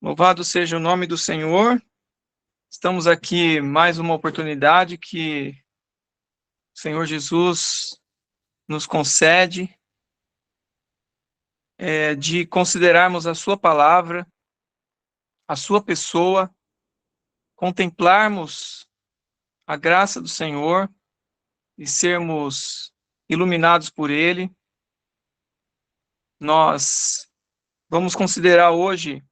Louvado seja o nome do Senhor. Estamos aqui mais uma oportunidade que o Senhor Jesus nos concede de considerarmos a sua palavra, a sua pessoa, contemplarmos a graça do Senhor e sermos iluminados por Ele. Nós vamos considerar hoje,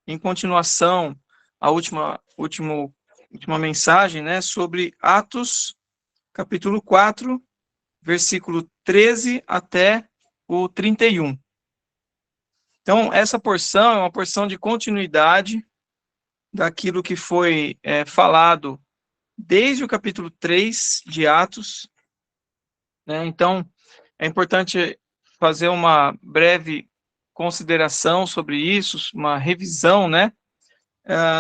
em continuação, a última mensagem, né, sobre Atos, capítulo 4, versículo 13 até o 31. Então, essa porção é uma porção de continuidade daquilo que foi falado desde o capítulo 3 de Atos, né? Então, é importante fazer uma breve consideração sobre isso, uma revisão, né,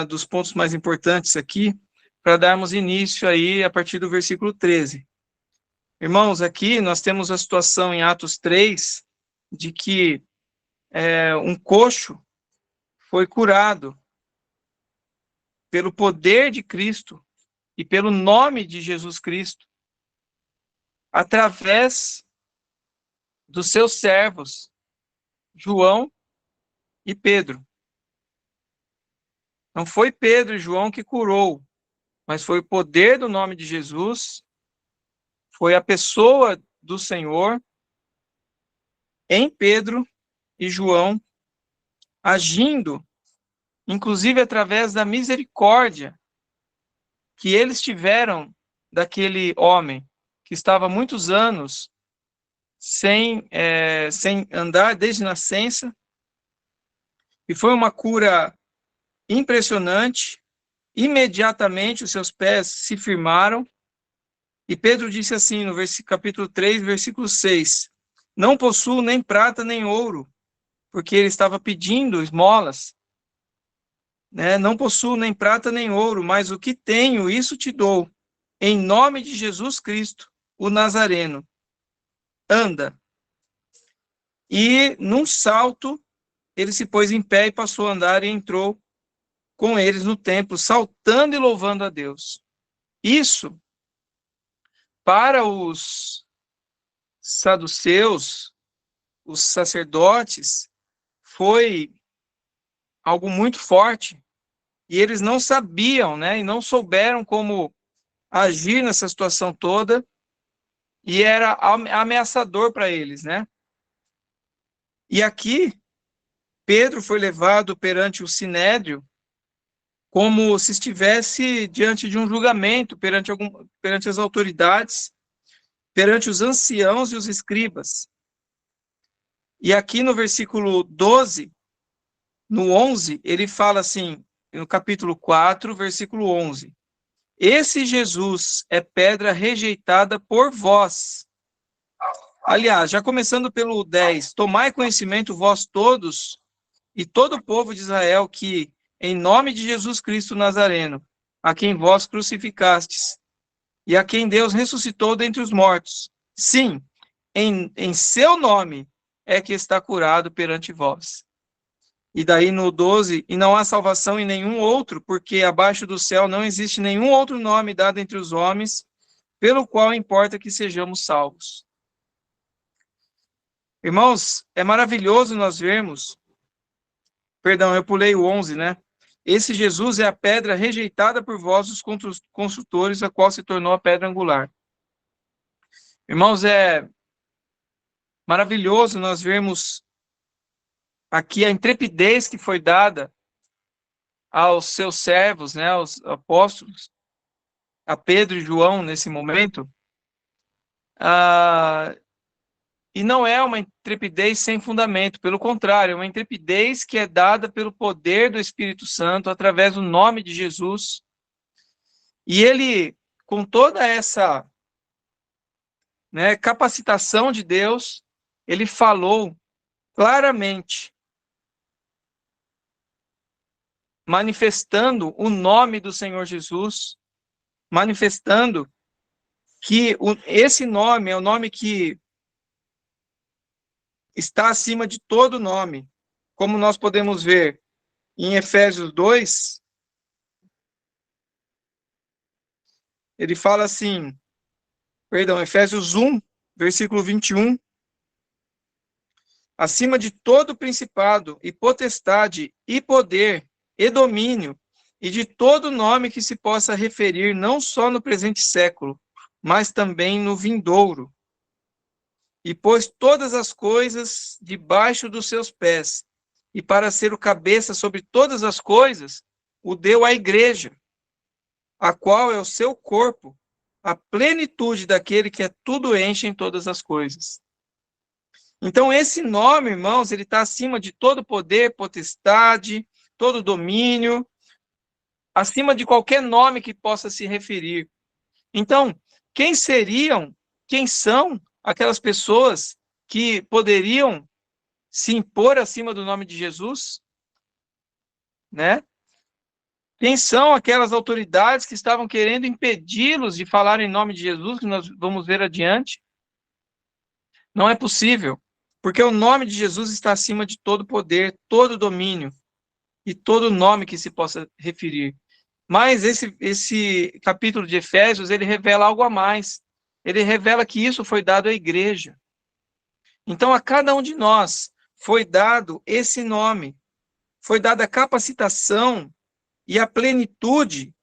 dos pontos mais importantes aqui, para darmos início aí a partir do versículo 13. Irmãos, aqui nós temos a situação em Atos 3, de que um coxo foi curado pelo poder de Cristo e pelo nome de Jesus Cristo, através dos seus servos, João e Pedro. Não foi Pedro e João que curou, mas foi o poder do nome de Jesus, foi a pessoa do Senhor em Pedro e João, agindo, inclusive através da misericórdia que eles tiveram daquele homem que estava há muitos anos sem andar desde nascença, e foi uma cura impressionante. Imediatamente os seus pés se firmaram, e Pedro disse assim no capítulo 3, versículo 6, não possuo nem prata nem ouro, porque ele estava pedindo esmolas, né? Não possuo nem prata nem ouro, mas o que tenho, isso te dou, em nome de Jesus Cristo, o Nazareno, anda. E num salto, ele se pôs em pé e passou a andar e entrou com eles no templo, saltando e louvando a Deus. Isso, para os saduceus, os sacerdotes, foi algo muito forte, e eles não sabiam, né, e não souberam como agir nessa situação toda, e era ameaçador para eles, né? E aqui, Pedro foi levado perante o sinédrio, como se estivesse diante de um julgamento, perante as autoridades, perante os anciãos e os escribas. E aqui no versículo 12, no 11, ele fala assim, no capítulo 4, versículo 11, esse Jesus é pedra rejeitada por vós. Aliás, já começando pelo 10, tomai conhecimento vós todos e todo o povo de Israel que, em nome de Jesus Cristo Nazareno, a quem vós crucificastes, e a quem Deus ressuscitou dentre os mortos, sim, em seu nome é que está curado perante vós. E daí no 12, e não há salvação em nenhum outro, porque abaixo do céu não existe nenhum outro nome dado entre os homens, pelo qual importa que sejamos salvos. Irmãos, é maravilhoso nós vermos, perdão, eu pulei o 11, né? Esse Jesus é a pedra rejeitada por vós, os construtores, a qual se tornou a pedra angular. Irmãos, é maravilhoso nós vermos aqui a intrepidez que foi dada aos seus servos, né, aos apóstolos, a Pedro e João nesse momento, e não é uma intrepidez sem fundamento, pelo contrário, é uma intrepidez que é dada pelo poder do Espírito Santo, através do nome de Jesus, e ele, com toda essa, né, capacitação de Deus, ele falou claramente, manifestando o nome do Senhor Jesus, manifestando que esse nome é o nome que está acima de todo nome, como nós podemos ver em Efésios 2, ele fala assim, perdão, Efésios 1, versículo 21, acima de todo principado e potestade e poder e domínio, e de todo nome que se possa referir não só no presente século, mas também no vindouro. E pôs todas as coisas debaixo dos seus pés, e para ser o cabeça sobre todas as coisas, o deu à igreja, a qual é o seu corpo, a plenitude daquele que é tudo enche em todas as coisas. Então, esse nome, irmãos, ele está acima de todo poder, potestade, todo domínio, acima de qualquer nome que possa se referir. Então, quem são aquelas pessoas que poderiam se impor acima do nome de Jesus, né? Quem são aquelas autoridades que estavam querendo impedi-los de falar em nome de Jesus, que nós vamos ver adiante? Não é possível, porque o nome de Jesus está acima de todo poder, todo domínio e todo nome que se possa referir. Mas esse capítulo de Efésios, ele revela algo a mais. Ele revela que isso foi dado à igreja. Então, a cada um de nós foi dado esse nome, foi dada a capacitação e a plenitude,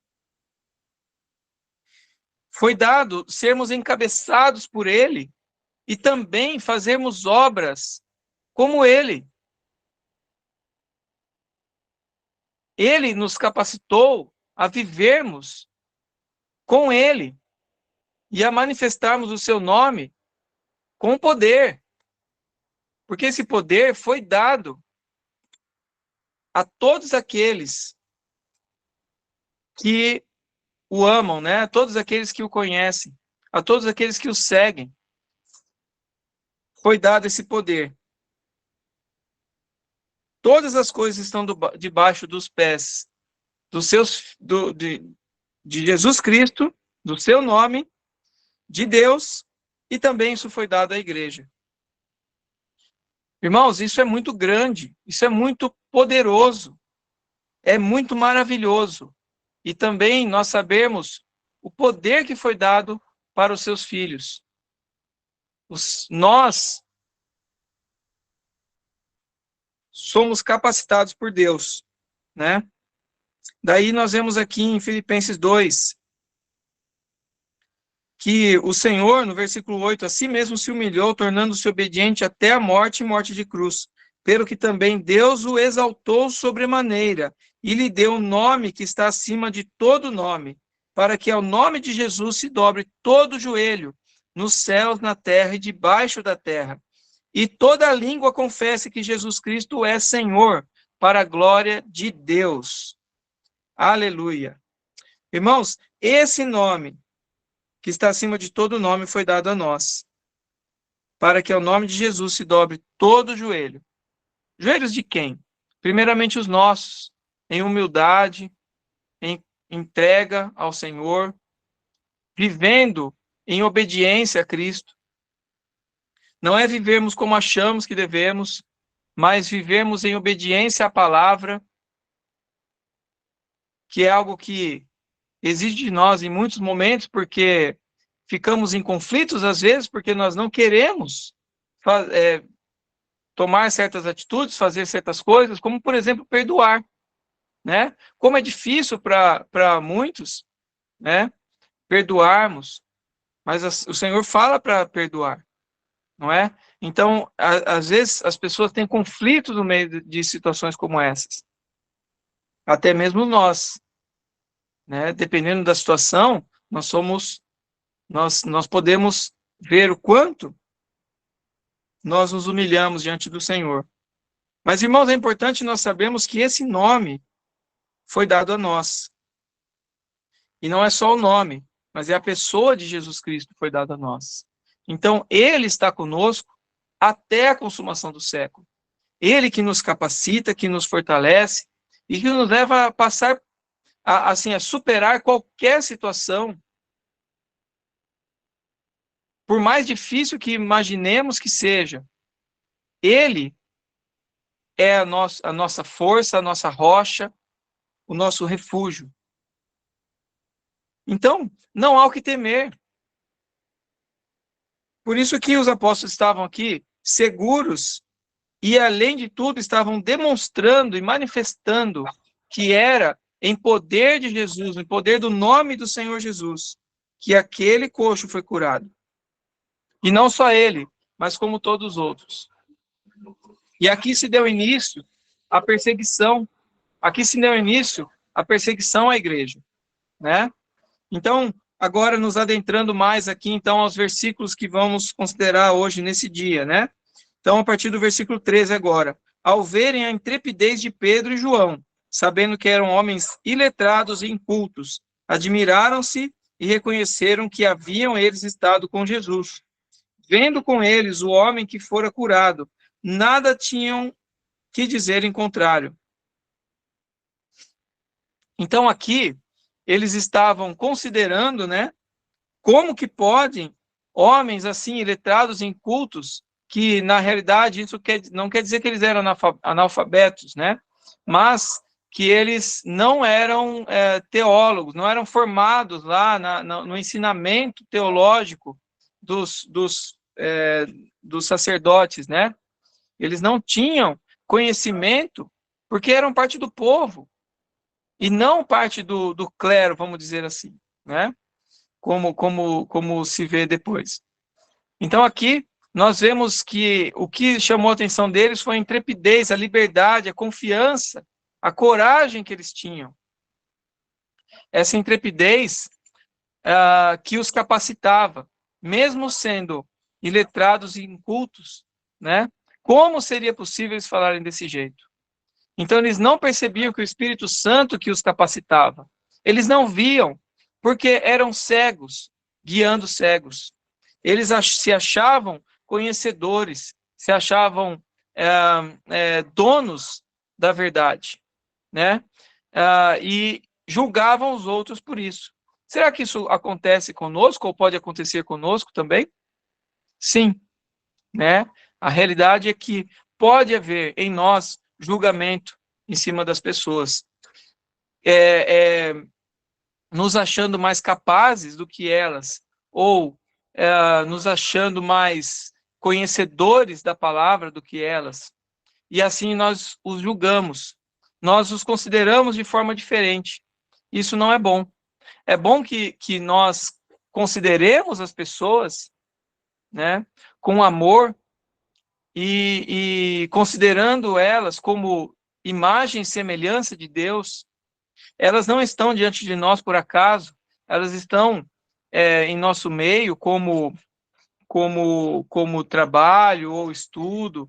foi dado sermos encabeçados por ele e também fazermos obras como ele. Ele nos capacitou a vivermos com ele e a manifestarmos o seu nome com poder. Porque esse poder foi dado a todos aqueles que o amam, né? A todos aqueles que o conhecem, a todos aqueles que o seguem. Foi dado esse poder. Todas as coisas estão debaixo dos pés de Jesus Cristo, do seu nome, de Deus, e também isso foi dado à igreja. Irmãos, isso é muito grande, isso é muito poderoso, é muito maravilhoso. E também nós sabemos o poder que foi dado para os seus filhos. Nós somos capacitados por Deus, né? Daí nós vemos aqui em Filipenses 2, que o Senhor, no versículo 8, a si mesmo se humilhou, tornando-se obediente até a morte e morte de cruz, pelo que também Deus o exaltou sobremaneira, e lhe deu um nome que está acima de todo nome, para que ao nome de Jesus se dobre todo o joelho, nos céus, na terra e debaixo da terra, e toda língua confesse que Jesus Cristo é Senhor, para a glória de Deus. Aleluia. Irmãos, esse nome que está acima de todo nome foi dado a nós, para que ao nome de Jesus se dobre todo o joelho. Joelhos de quem? Primeiramente os nossos, em humildade, em entrega ao Senhor, vivendo em obediência a Cristo. Não é vivermos como achamos que devemos, mas vivermos em obediência à palavra, que é algo que exige de nós em muitos momentos, porque ficamos em conflitos às vezes, porque nós não queremos tomar certas atitudes, fazer certas coisas, como, por exemplo, perdoar, né? Como é difícil para muitos, né? Perdoarmos, mas o Senhor fala para perdoar, não é? Então, às vezes, as pessoas têm conflitos no meio de situações como essas. Até mesmo nós, né? Dependendo da situação, nós podemos ver o quanto nós nos humilhamos diante do Senhor. Mas, irmãos, é importante nós sabermos que esse nome foi dado a nós. E não é só o nome, mas é a pessoa de Jesus Cristo que foi dada a nós. Então, ele está conosco até a consumação do século. Ele que nos capacita, que nos fortalece e que nos leva a passar, assim, a superar qualquer situação, por mais difícil que imaginemos que seja. Ele é a nossa força, a nossa rocha, o nosso refúgio. Então, não há o que temer. Por isso que os apóstolos estavam aqui seguros e, além de tudo, estavam demonstrando e manifestando que era em poder de Jesus, em poder do nome do Senhor Jesus, que aquele coxo foi curado. E não só ele, mas como todos os outros. E aqui se deu início a perseguição. Aqui se deu início a perseguição à igreja, né? Então, agora nos adentrando mais aqui, então, aos versículos que vamos considerar hoje, nesse dia, né? Então, a partir do versículo 13 agora. Ao verem a intrepidez de Pedro e João, sabendo que eram homens iletrados e incultos, admiraram-se e reconheceram que haviam eles estado com Jesus. Vendo com eles o homem que fora curado, nada tinham que dizer em contrário. Então, aqui, eles estavam considerando, né, como que podem homens assim, iletrados e incultos, que na realidade isso não quer dizer que eles eram analfabetos, né, mas que eles não eram teólogos, não eram formados lá no ensinamento teológico dos sacerdotes, né, eles não tinham conhecimento porque eram parte do povo, e não parte do clero, vamos dizer assim, né? Como se vê depois. Então, aqui, nós vemos que o que chamou a atenção deles foi a intrepidez, a liberdade, a confiança, a coragem que eles tinham. Essa intrepidez que os capacitava, mesmo sendo iletrados e incultos, né? Como seria possível eles falarem desse jeito? Então, eles não percebiam que o Espírito Santo que os capacitava. Eles não viam, porque eram cegos, guiando cegos. Eles se achavam conhecedores, se achavam donos da verdade, né? E julgavam os outros por isso. Será que isso acontece conosco, ou pode acontecer conosco também? Sim, né? A realidade é que pode haver em nós julgamento em cima das pessoas, nos achando mais capazes do que elas, ou nos achando mais conhecedores da palavra do que elas, e assim nós os julgamos, nós os consideramos de forma diferente. Isso não é bom. É bom que nós consideremos as pessoas, né, com amor, e considerando elas como imagem e semelhança de Deus. Elas não estão diante de nós por acaso, elas estão em nosso meio como trabalho ou estudo,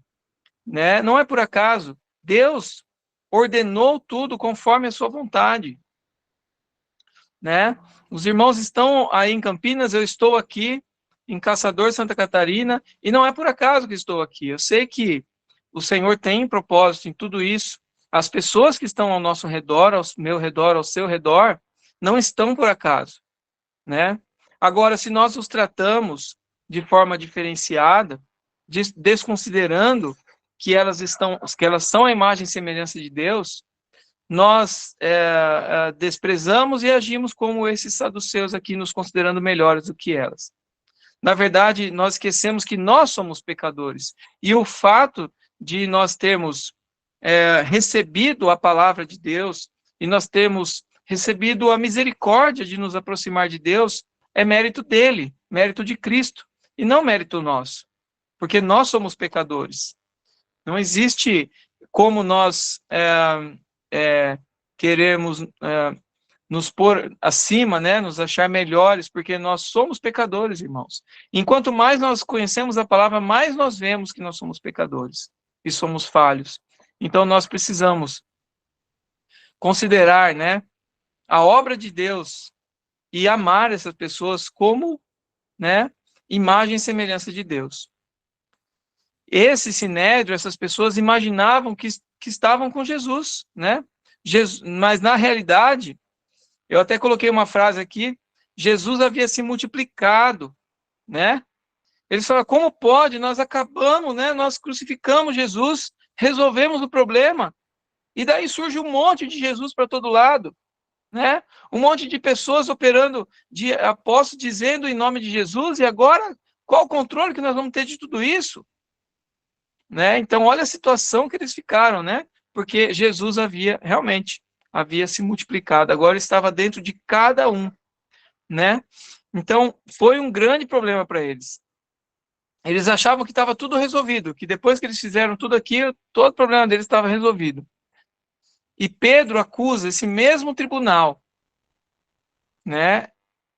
né? Não é por acaso. Deus ordenou tudo conforme a sua vontade, né? Os irmãos estão aí em Campinas, eu estou aqui em Caçador, Santa Catarina, e não é por acaso que estou aqui. Eu sei que o Senhor tem propósito em tudo isso. As pessoas que estão ao nosso redor, ao meu redor, ao seu redor, não estão por acaso, né? Agora, se nós os tratamos de forma diferenciada, desconsiderando que elas são a imagem e semelhança de Deus, nós desprezamos e agimos como esses saduceus aqui, nos considerando melhores do que elas. Na verdade, nós esquecemos que nós somos pecadores. E o fato de nós termos recebido a palavra de Deus, e nós termos recebido a misericórdia de nos aproximar de Deus, é mérito dele, mérito de Cristo, e não mérito nosso, porque nós somos pecadores. Não existe como nós queremos nos pôr acima, né, nos achar melhores, porque nós somos pecadores, irmãos. Enquanto mais nós conhecemos a palavra, mais nós vemos que nós somos pecadores e somos falhos. Então nós precisamos considerar, né, a obra de Deus e amar essas pessoas como, né, imagem e semelhança de Deus. Esse sinédrio, essas pessoas imaginavam que estavam com Jesus, né? Mas na realidade, eu até coloquei uma frase aqui, Jesus havia se multiplicado, né? Eles falaram, como pode? Nós acabamos, né? Nós crucificamos Jesus, resolvemos o problema. E daí surge um monte de Jesus para todo lado, né? Um monte de pessoas operando, de apóstolos dizendo em nome de Jesus, e agora qual o controle que nós vamos ter de tudo isso? Né? Então, olha a situação que eles ficaram, né? Porque Jesus realmente havia se multiplicado, agora estava dentro de cada um, né? Então, foi um grande problema para eles. Eles achavam que estava tudo resolvido, que depois que eles fizeram tudo aquilo, todo o problema deles estava resolvido. E Pedro acusa esse mesmo tribunal, né,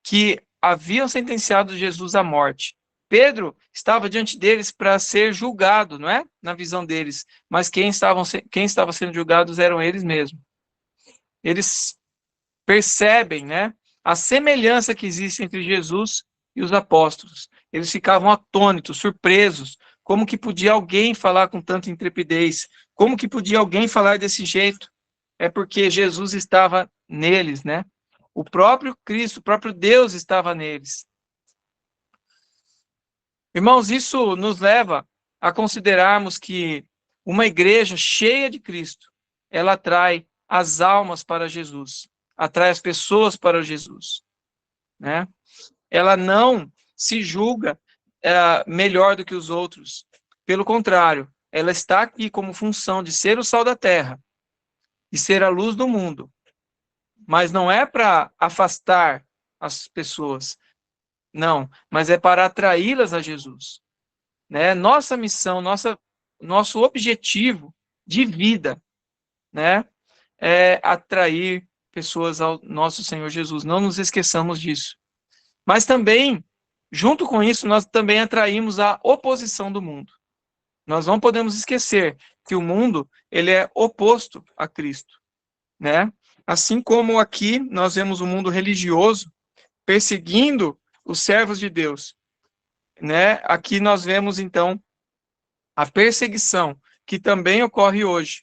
que haviam sentenciado Jesus à morte. Pedro estava diante deles para ser julgado, não é? Na visão deles, mas quem estava sendo julgados eram eles mesmos. Eles percebem, né, a semelhança que existe entre Jesus e os apóstolos. Eles ficavam atônitos, surpresos. Como que podia alguém falar com tanta intrepidez? Como que podia alguém falar desse jeito? É porque Jesus estava neles, né? O próprio Cristo, o próprio Deus estava neles. Irmãos, isso nos leva a considerarmos que uma igreja cheia de Cristo, ela atrai as almas para Jesus, atrai as pessoas para Jesus, né? Ela não se julga melhor do que os outros. Pelo contrário, ela está aqui como função de ser o sal da terra e ser a luz do mundo. Mas não é para afastar as pessoas, não, mas é para atraí-las a Jesus, né? Nossa missão, nosso objetivo de vida, né, é atrair pessoas ao nosso Senhor Jesus. Não nos esqueçamos disso. Mas também, junto com isso, nós também atraímos a oposição do mundo. Nós não podemos esquecer que o mundo, ele é oposto a Cristo, né? Assim como aqui nós vemos o mundo religioso perseguindo os servos de Deus, né? Aqui nós vemos então a perseguição que também ocorre hoje,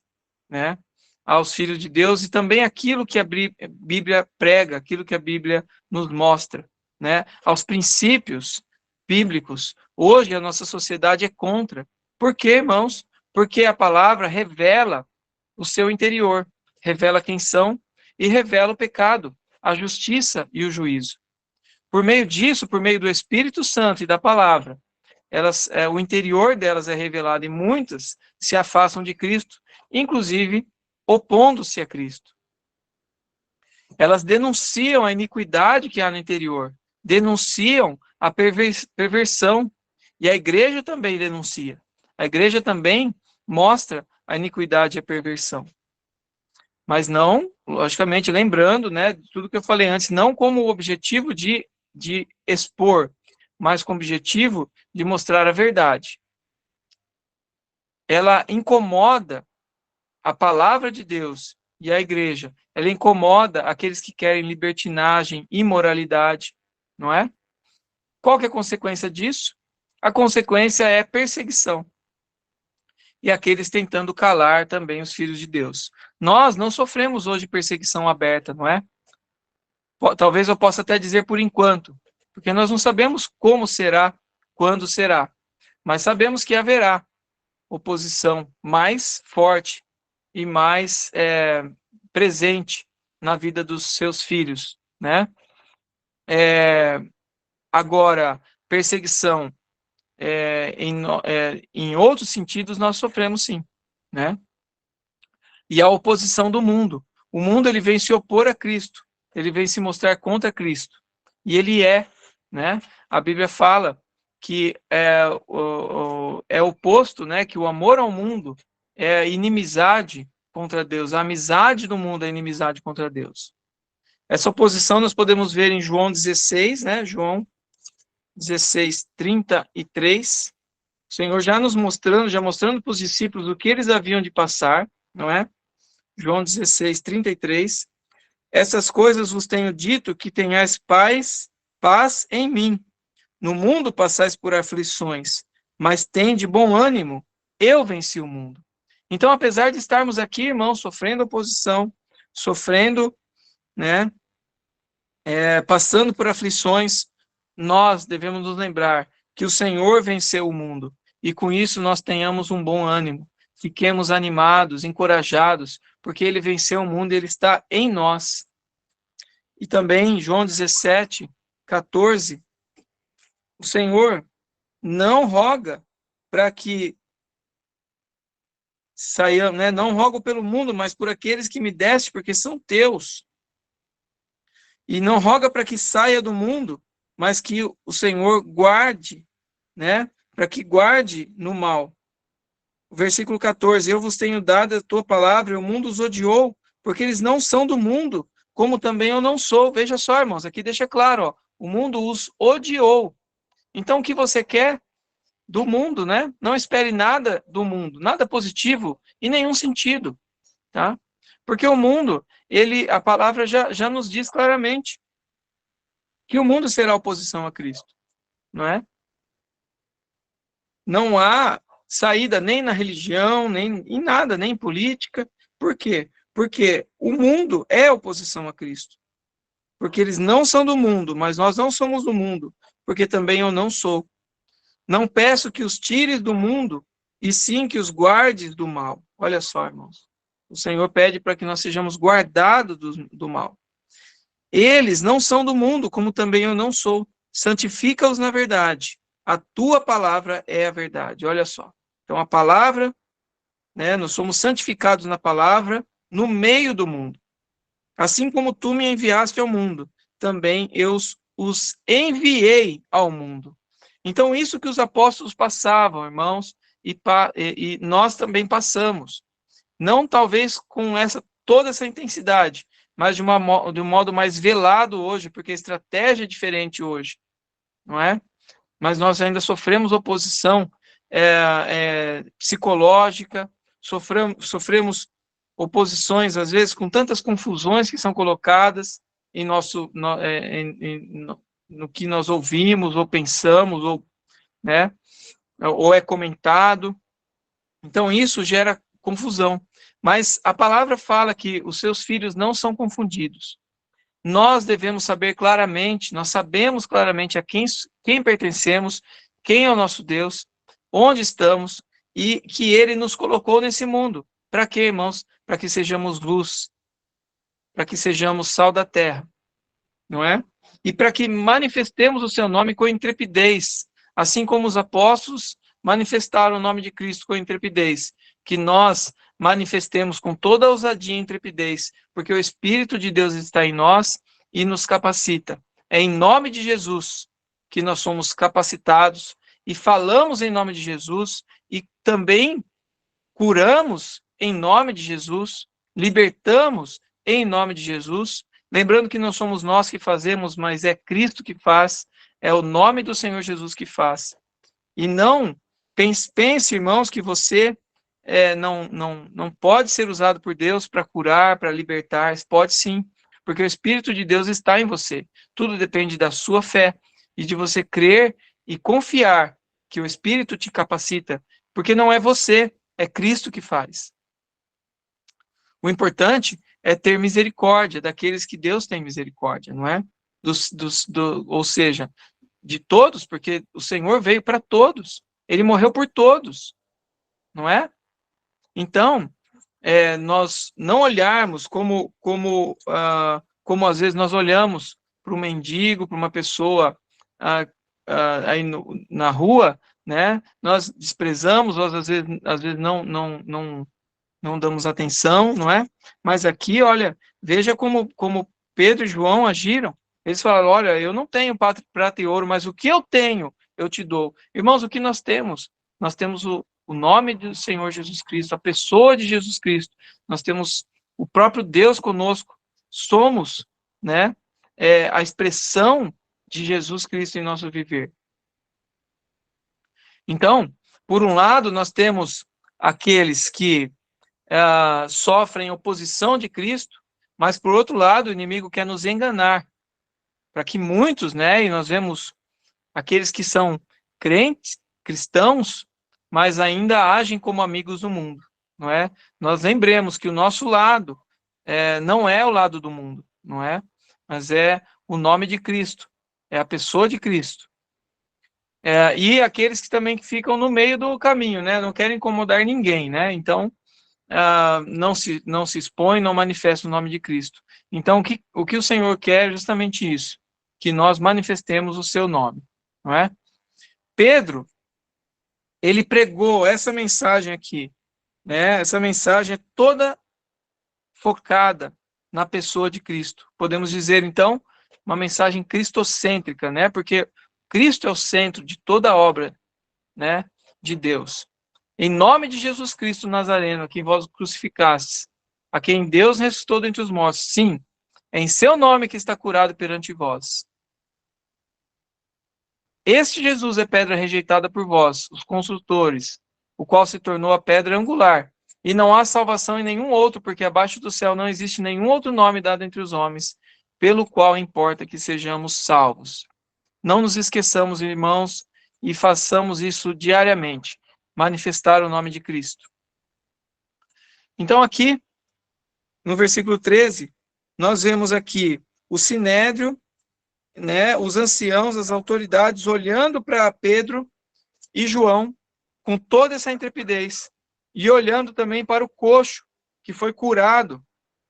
né? Aos filhos de Deus e também aquilo que a Bíblia prega, aquilo que a Bíblia nos mostra, né? Aos princípios bíblicos. Hoje a nossa sociedade é contra. Por quê, irmãos? Porque a palavra revela o seu interior, revela quem são e revela o pecado, a justiça e o juízo. Por meio disso, por meio do Espírito Santo e da palavra, o interior delas é revelado e muitas se afastam de Cristo, inclusive opondo-se a Cristo. Elas denunciam a iniquidade que há no interior, denunciam a perversão, e a igreja também denuncia. A igreja também mostra a iniquidade e a perversão. Mas não, logicamente, lembrando, né, tudo que eu falei antes, não como o objetivo de expor, mas com o objetivo de mostrar a verdade. Ela incomoda a palavra de Deus e a igreja. Ela incomoda aqueles que querem libertinagem, imoralidade, não é? Qual que é a consequência disso? A consequência é perseguição. E aqueles tentando calar também os filhos de Deus. Nós não sofremos hoje perseguição aberta, não é? Talvez eu possa até dizer por enquanto, porque nós não sabemos como será, quando será, mas sabemos que haverá oposição mais forte e mais presente na vida dos seus filhos, né? Agora, perseguição em outros sentidos nós sofremos sim, né? E a oposição do mundo. O mundo ele vem se opor a Cristo, ele vem se mostrar contra Cristo. E ele né? A Bíblia fala que é oposto, né? Que o amor ao mundo é inimizade contra Deus. A amizade do mundo é inimizade contra Deus. Essa oposição nós podemos ver em João 16, né? João 16, 33. O Senhor já mostrando para os discípulos o que eles haviam de passar, não é? João 16, 33. Essas coisas vos tenho dito, que tenhais paz em mim. No mundo passais por aflições, mas tende bom ânimo, eu venci o mundo. Então, apesar de estarmos aqui, irmãos, sofrendo oposição, sofrendo, né, passando por aflições, nós devemos nos lembrar que o Senhor venceu o mundo, e com isso nós tenhamos um bom ânimo, fiquemos animados, encorajados, porque ele venceu o mundo e ele está em nós. E também, João 17, 14, o Senhor não roga para que saiamos, né? Não rogo pelo mundo, mas por aqueles que me deste, porque são teus. E não roga para que saia do mundo, mas que o Senhor guarde, né? Para que guarde no mal. O versículo 14, eu vos tenho dado a tua palavra, e o mundo os odiou, porque eles não são do mundo, como também eu não sou. Veja só, irmãos, aqui deixa claro, ó, o mundo os odiou. Então, o que você quer do mundo, né? Não espere nada do mundo, nada positivo em nenhum sentido, tá? Porque o mundo, a palavra já nos diz claramente que o mundo será oposição a Cristo, não é? Não há saída nem na religião, nem em nada, nem em política. Por quê? Porque o mundo é oposição a Cristo. Porque eles não são do mundo, mas nós não somos do mundo, porque também eu não sou. Não peço que os tires do mundo, e sim que os guardes do mal. Olha só, irmãos. O Senhor pede para que nós sejamos guardados do mal. Eles não são do mundo, como também eu não sou. Santifica-os na verdade. A tua palavra é a verdade. Olha só. Então, a palavra, né, nós somos santificados na palavra no meio do mundo. Assim como tu me enviaste ao mundo, também eu os enviei ao mundo. Então, isso que os apóstolos passavam, irmãos, e nós também passamos. Não talvez com toda essa intensidade, mas de um modo mais velado hoje, porque a estratégia é diferente hoje, não é? Mas nós ainda sofremos oposição psicológica, sofremos oposições, às vezes, com tantas confusões que são colocadas em no que nós ouvimos, ou pensamos, né, ou é comentado. Então, isso gera confusão. Mas a palavra fala que os seus filhos não são confundidos. Nós devemos saber claramente, nós sabemos claramente a quem pertencemos, quem é o nosso Deus, onde estamos e que Ele nos colocou nesse mundo. Para quê, irmãos? Para que sejamos luz, para que sejamos sal da terra, não é? E para que manifestemos o seu nome com intrepidez, assim como os apóstolos manifestaram o nome de Cristo com intrepidez, que nós manifestemos com toda a ousadia e intrepidez, porque o Espírito de Deus está em nós e nos capacita. É em nome de Jesus que nós somos capacitados e falamos em nome de Jesus e também curamos em nome de Jesus, libertamos em nome de Jesus, lembrando que não somos nós que fazemos, mas é Cristo que faz, é o nome do Senhor Jesus que faz. E não pense, irmãos, que você não pode ser usado por Deus para curar, para libertar. Pode sim, porque o Espírito de Deus está em você. Tudo depende da sua fé e de você crer e confiar que o Espírito te capacita, porque não é você, é Cristo que faz. O importante é ter misericórdia daqueles que Deus tem misericórdia, não é? Ou seja, de todos, porque o Senhor veio para todos. Ele morreu por todos, não é? Então, nós não olharmos como às vezes nós olhamos para um mendigo, para uma pessoa aí na rua, né? Nós desprezamos, nós às vezes não damos atenção, não é? Mas aqui, olha, veja como Pedro e João agiram. Eles falaram, olha, eu não tenho prata e ouro, mas o que eu tenho, eu te dou. Irmãos, o que nós temos? Nós temos o nome do Senhor Jesus Cristo, a pessoa de Jesus Cristo. Nós temos o próprio Deus conosco. Somos, né, a expressão de Jesus Cristo em nosso viver. Então, por um lado, nós temos aqueles que sofrem oposição de Cristo, mas, por outro lado, o inimigo quer nos enganar, para que muitos, né, e nós vemos aqueles que são crentes, cristãos, mas ainda agem como amigos do mundo, não é? Nós lembremos que o nosso lado não é o lado do mundo, não é? Mas é o nome de Cristo, é a pessoa de Cristo. e aqueles que também ficam no meio do caminho, né? Não querem incomodar ninguém, né? Então, não se expõe, não manifesta o nome de Cristo. Então, o que o Senhor quer é justamente isso, que nós manifestemos o seu nome, não é? Pedro, ele pregou essa mensagem aqui, né? Essa mensagem é toda focada na pessoa de Cristo. Podemos dizer, então, uma mensagem cristocêntrica, né? Porque Cristo é o centro de toda a obra, né, de Deus. Em nome de Jesus Cristo Nazareno, a quem vós crucificastes, a quem Deus ressuscitou dentre os mortos, sim, é em seu nome que está curado perante vós. Este Jesus é pedra rejeitada por vós, os construtores, o qual se tornou a pedra angular. E não há salvação em nenhum outro, porque abaixo do céu não existe nenhum outro nome dado entre os homens, pelo qual importa que sejamos salvos. Não nos esqueçamos, irmãos, e façamos isso diariamente, manifestar o nome de Cristo. Então aqui, no versículo 13, nós vemos aqui o Sinédrio, né, os anciãos, as autoridades, olhando para Pedro e João com toda essa intrepidez, e olhando também para o coxo, que foi curado.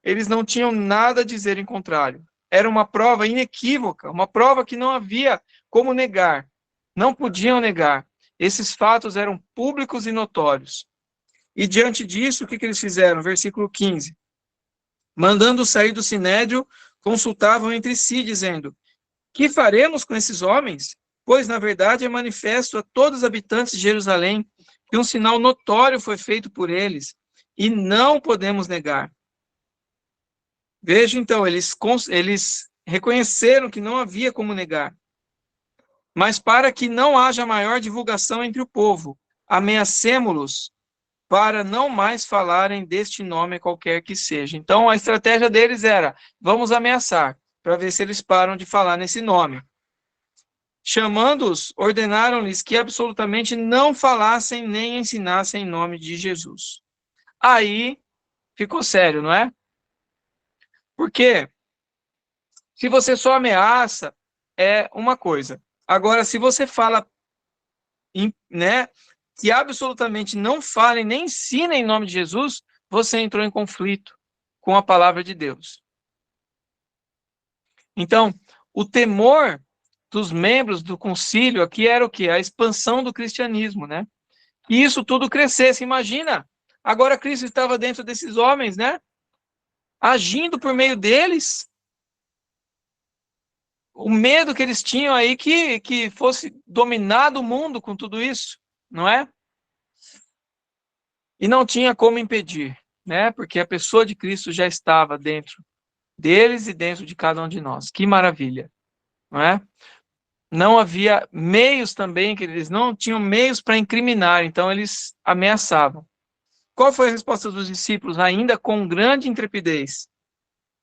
Eles não tinham nada a dizer em contrário. Era uma prova inequívoca, uma prova que não havia como negar. Não podiam negar. Esses fatos eram públicos e notórios. E diante disso, o que eles fizeram? Versículo 15. Mandando sair do sinédrio, consultavam entre si, dizendo: que faremos com esses homens? Pois, na verdade, é manifesto a todos os habitantes de Jerusalém que um sinal notório foi feito por eles, e não podemos negar. Veja, então, eles reconheceram que não havia como negar. Mas para que não haja maior divulgação entre o povo, ameacemo-los para não mais falarem deste nome qualquer que seja. Então, a estratégia deles era: vamos ameaçar, para ver se eles param de falar nesse nome. Chamando-os, ordenaram-lhes que absolutamente não falassem nem ensinassem em nome de Jesus. Aí ficou sério, não é? Porque se você só ameaça, é uma coisa. Agora, se você fala, né, que absolutamente não falem nem ensinem em nome de Jesus, você entrou em conflito com a palavra de Deus. Então, o temor dos membros do concílio aqui era o quê? A expansão do cristianismo, né? E isso tudo crescesse. Imagina, agora Cristo estava dentro desses homens, né? Agindo por meio deles. O medo que eles tinham aí que fosse dominado o mundo com tudo isso, não é? E não tinha como impedir, né? Porque a pessoa de Cristo já estava dentro deles e dentro de cada um de nós. Que maravilha, não é? Não havia meios também, que eles não tinham meios para incriminar, então eles ameaçavam. Qual foi a resposta dos discípulos? Ainda com grande intrepidez.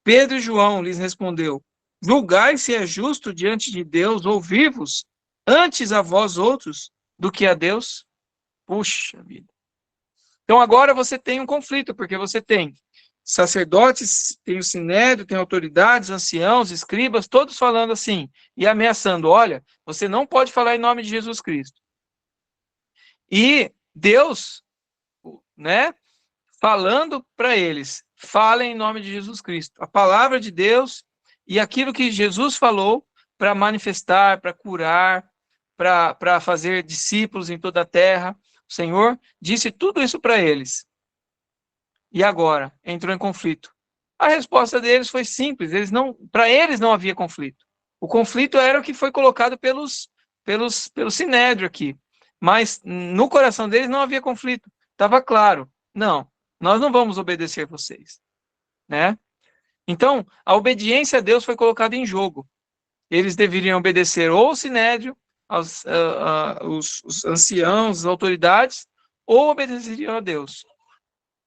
Pedro e João lhes respondeu: julgai se é justo diante de Deus ouvir-vos antes a vós outros do que a Deus? Puxa vida. Então agora você tem um conflito, porque você tem sacerdotes, tem o sinédrio, tem autoridades, anciãos, escribas, todos falando assim e ameaçando: olha, você não pode falar em nome de Jesus Cristo. E Deus, né, falando para eles: falem em nome de Jesus Cristo. A palavra de Deus e aquilo que Jesus falou para manifestar, para curar, para fazer discípulos em toda a terra. O Senhor disse tudo isso para eles. E agora entrou em conflito. A resposta deles foi simples. Para eles não havia conflito. O conflito era o que foi colocado pelo sinédrio aqui. Mas no coração deles não havia conflito. Estava claro. Não, nós não vamos obedecer vocês, né? Então, a obediência a Deus foi colocada em jogo. Eles deveriam obedecer ou ao sinédrio, os anciãos, as autoridades, ou obedeceriam a Deus.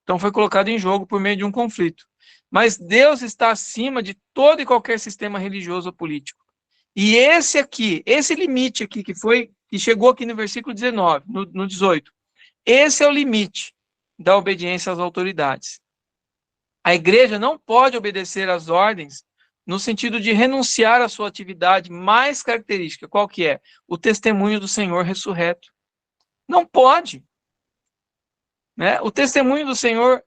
Então, foi colocado em jogo por meio de um conflito. Mas Deus está acima de todo e qualquer sistema religioso ou político. E esse limite aqui que chegou aqui no versículo 19, no 18, esse é o limite da obediência às autoridades. A igreja não pode obedecer às ordens no sentido de renunciar à sua atividade mais característica. Qual que é? O testemunho do Senhor ressurreto. Não pode. Né? O testemunho do Senhor,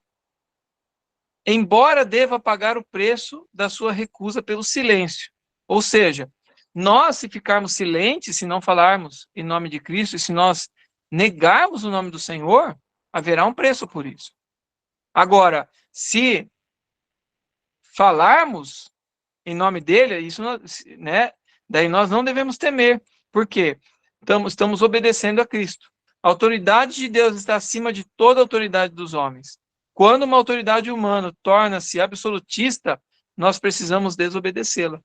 embora deva pagar o preço da sua recusa pelo silêncio. Ou seja, nós, se ficarmos silentes, se não falarmos em nome de Cristo, e se nós negarmos o nome do Senhor, haverá um preço por isso. Agora, se falarmos em nome dele, isso, né, daí nós não devemos temer. Por quê? Estamos obedecendo a Cristo. A autoridade de Deus está acima de toda a autoridade dos homens. Quando uma autoridade humana torna-se absolutista, nós precisamos desobedecê-la.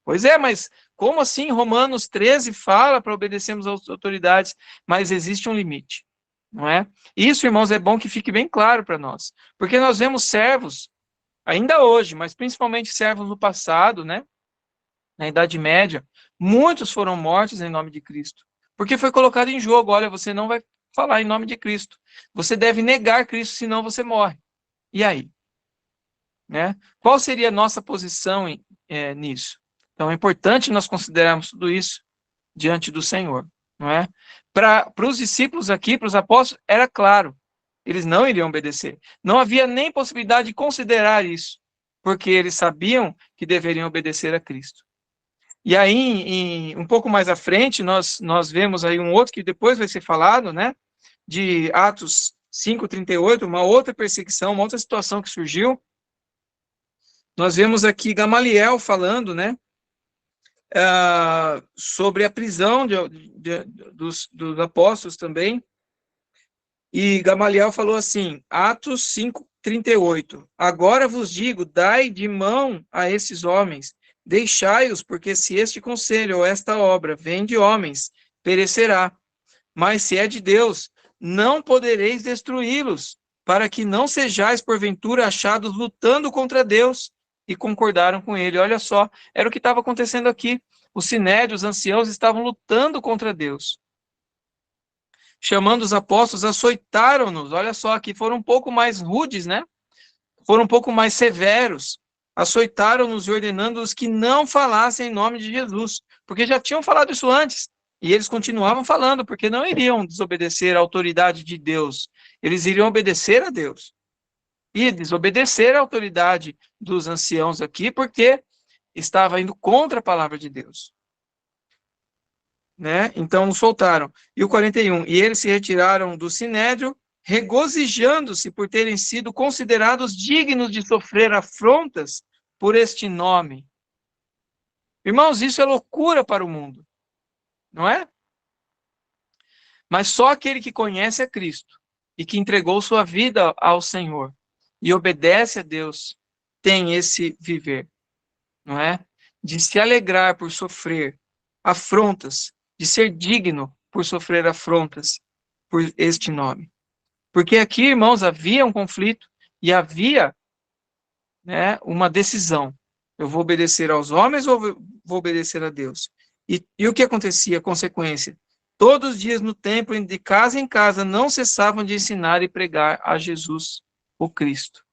Pois é, mas como assim? Romanos 13 fala para obedecermos às autoridades, mas existe um limite, não é? Isso, irmãos, é bom que fique bem claro para nós, porque nós vemos servos, ainda hoje, mas principalmente servos no passado, né? Na Idade Média, muitos foram mortos em nome de Cristo, porque foi colocado em jogo, olha, você não vai falar em nome de Cristo, você deve negar Cristo, senão você morre. E aí? Né? Qual seria a nossa posição nisso? Então é importante nós considerarmos tudo isso diante do Senhor, não é? Para os discípulos aqui, para os apóstolos, era claro, eles não iriam obedecer. Não havia nem possibilidade de considerar isso, porque eles sabiam que deveriam obedecer a Cristo. E aí, um pouco mais à frente, nós vemos aí um outro que depois vai ser falado, né? De Atos 5:38, uma outra perseguição, uma outra situação que surgiu. Nós vemos aqui Gamaliel falando, né? Sobre a prisão dos apóstolos também. E Gamaliel falou assim, Atos 5:38, agora vos digo, dai de mão a esses homens, deixai-os, porque se este conselho ou esta obra vem de homens, perecerá. Mas se é de Deus, não podereis destruí-los, para que não sejais, porventura, achados lutando contra Deus. E concordaram com ele. Olha só, era o que estava acontecendo aqui. Os sinédrios, os anciãos, estavam lutando contra Deus. Chamando os apóstolos, açoitaram-nos. Olha só, aqui foram um pouco mais rudes, né? Foram um pouco mais severos. Açoitaram-nos e ordenando-os que não falassem em nome de Jesus. Porque já tinham falado isso antes. E eles continuavam falando, porque não iriam desobedecer à autoridade de Deus. Eles iriam obedecer a Deus. E desobedecer à autoridade dos anciãos aqui, porque estava indo contra a palavra de Deus. Né? Então, soltaram. E o 41, e eles se retiraram do sinédrio, regozijando-se por terem sido considerados dignos de sofrer afrontas por este nome. Irmãos, isso é loucura para o mundo, não é? Mas só aquele que conhece a Cristo e que entregou sua vida ao Senhor e obedece a Deus tem esse viver, não é? De se alegrar por sofrer afrontas, de ser digno por sofrer afrontas por este nome. Porque aqui, irmãos, havia um conflito e havia, né, uma decisão. Eu vou obedecer aos homens ou vou obedecer a Deus? E o que acontecia? A consequência? Todos os dias no templo, de casa em casa, não cessavam de ensinar e pregar a Jesus, o Cristo.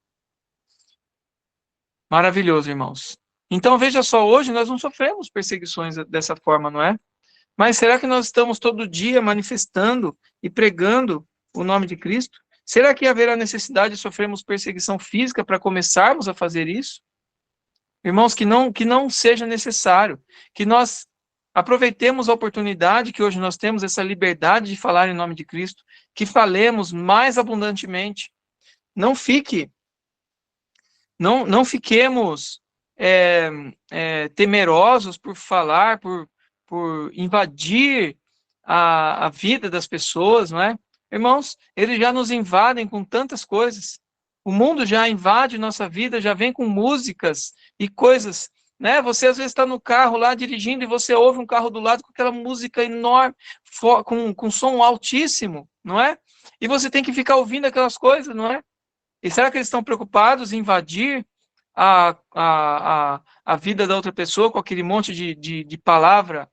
Maravilhoso, irmãos. Então, veja só, hoje nós não sofremos perseguições dessa forma, não é? Mas será que nós estamos todo dia manifestando e pregando o nome de Cristo? Será que haverá necessidade de sofrermos perseguição física para começarmos a fazer isso? Irmãos, que não seja necessário, que nós aproveitemos a oportunidade que hoje nós temos, essa liberdade de falar em nome de Cristo, que falemos mais abundantemente. Não fiquemos temerosos por falar, por invadir a vida das pessoas, não é? Irmãos, eles já nos invadem com tantas coisas. O mundo já invade nossa vida, já vem com músicas e coisas, né? Você às vezes está no carro lá dirigindo e você ouve um carro do lado com aquela música enorme, com som altíssimo, não é? E você tem que ficar ouvindo aquelas coisas, não é? E será que eles estão preocupados em invadir a vida da outra pessoa com aquele monte de palavra